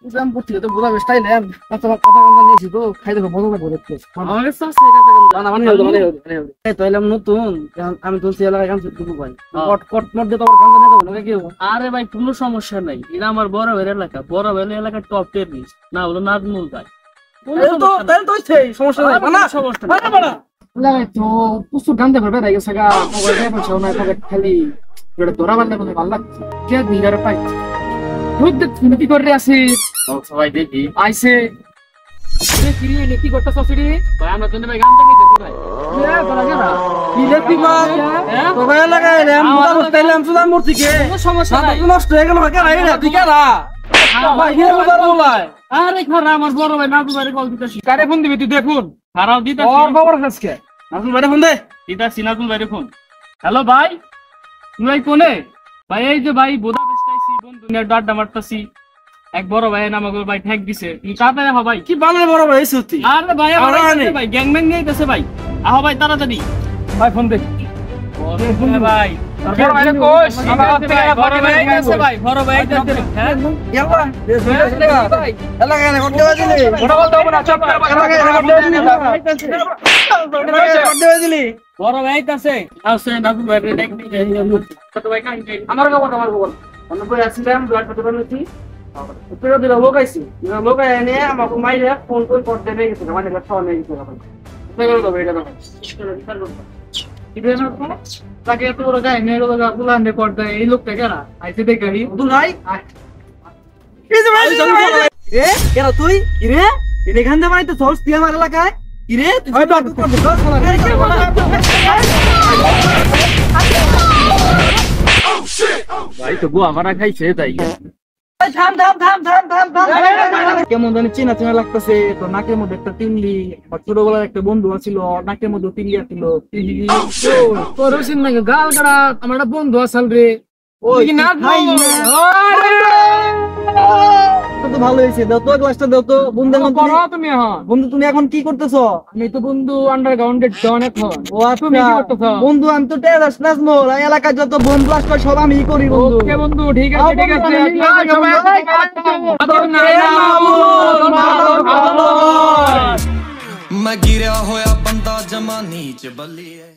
বুঝলাম বুঝছি তো বুঝা বেশটাই নেন তোমার কথা কথা নিয়েছি তো খাই দেখো বন্ধ করে দেখতে আমার কাছে আছে কথা না মানে হলো এই তো এলাম নতুন আমি তো এলাকায় কাম শুরু ভাই কট কট মত দিয়ে তোমার কাম না দেবো কি আরে ভাই কোনো সমস্যা নাই, এটা আমার বড় ভাইয়ের এলাকা, বড় ভাইয়ের এলাকা টপ 10 লিস্ট না হলো নাজমুল ভাই। তো সেই সমস্যা নাই না সমস্যা না না লাগে তো প্রচুর গান দেখবে তাই গেছে গা মোবাইল দিয়ে পাচ্ছ না তবে খালি যেটা ধরা বান্ধা কথা ভালো লাগছে কে দিগারে পাই দুধ তুমি কি করে আসি সবাই দেখি আইছে কি রে কি করতেছ সিডি ভাই আমরা তো ভাই গান দেখাইতেছি ভাই। সবাই লাগাইলাম মুদা বসতাইলাম সুদা মূর্তি কে কোনো সমস্যা নাই, নষ্ট হয়ে গেল ভাই কেন এটা ঠিক না ভাই হে মুদা বলাই আরে খারা আমার বড় ভাই নাজমুল ভাইয়ের কল দিতেছি। কারে ফোন দিবি তুই দেখুন খারাপ দিতেছি, ওর খবর আজকে নাজমুল ভাই ফোন দে দিতেছি নাজমুল ভাইয়ের ফোন। হ্যালো ভাই, তুমি ভাই কোনে? ভাই এই যে ভাই বোদা বেস্টাইছি বন্ধু নিয়ে আড্ডা মারতাছি, এক বড় ভাই আমাকে ভাই ঠ্যাক দিছে, তুমি তাড়াতাড়ি আহ ভাই। কি বানায় বড় ভাই সত্যি আরে ভাই আমার ভাই গ্যাং ম্যাং নিয়ে গেছে ভাই, আহ ভাই তাড়াতাড়ি ভাই ফোন দে ভাই। বড় ভাই কোশ আমার থেকে বড় ভাই গেছে ভাই, বড় ভাই গেছে হ্যাঁ ইয়ালা ভাই এলাকা না করতে বাজিলি বড় বলতে হবে না চপ এলাকা না করতে বাজিলি বড় ভাই গেছে আছে নাজমুল ভাই রে দেখ দিই ছোট ভাই কাই আমার খবর অন্য করে আসছিলাম দুয়ার করতে পারছি উপরে দিলা লোক আইছি লোক এনে আমাকে মাইরে ফোন করে করতে নেই গেছে মানে কথা নেই গেছে এখন দেখো তো এটা তো ইবেন তো তাকে তো ওরা গায় নেই ওরা গুলা আনতে করতে এই লোকটা কেরা আইছে দেখে গাড়ি দুলাই এই যে ভাই এ কেরা তুই রে এখান থেকে মানে তো সস দিয়ে আমার এলাকায় রে তুই হয়তো করতে ভাই তো বুয়া মারা খাইছে তাই। থাম থাম থাম থাম থাম থাম কেমন জানি চেনা চেনা লাগতেছে তো নাকের মধ্যে একটা টিংলি আর ছোটবেলার একটা বন্ধু আছিল নাকের মধ্যে টিংলি আছিল তোর হইছিস নাকি গাল গাড়া আমার একটা বন্ধু আসল রে ওই কি নাচ ভাই তো ভালো হয়েছে দাও তো গ্লাসটা দাও তো বন্ধু এখন করো তুমি এখন বন্ধু তুমি এখন কি করতেছো আমি তো বন্ধু আন্ডারগ্রাউন্ডের ডন এখন ও তুমি কি করতেছো বন্ধু আমি তো টেরাস নাচ মোর এলাকায় যত বন্ধু আসবে সব আমি করি বন্ধু ওকে বন্ধু ঠিক আছে ঠিক আছে मैं गिरया होया बंदा जमा नीच बल्ली है।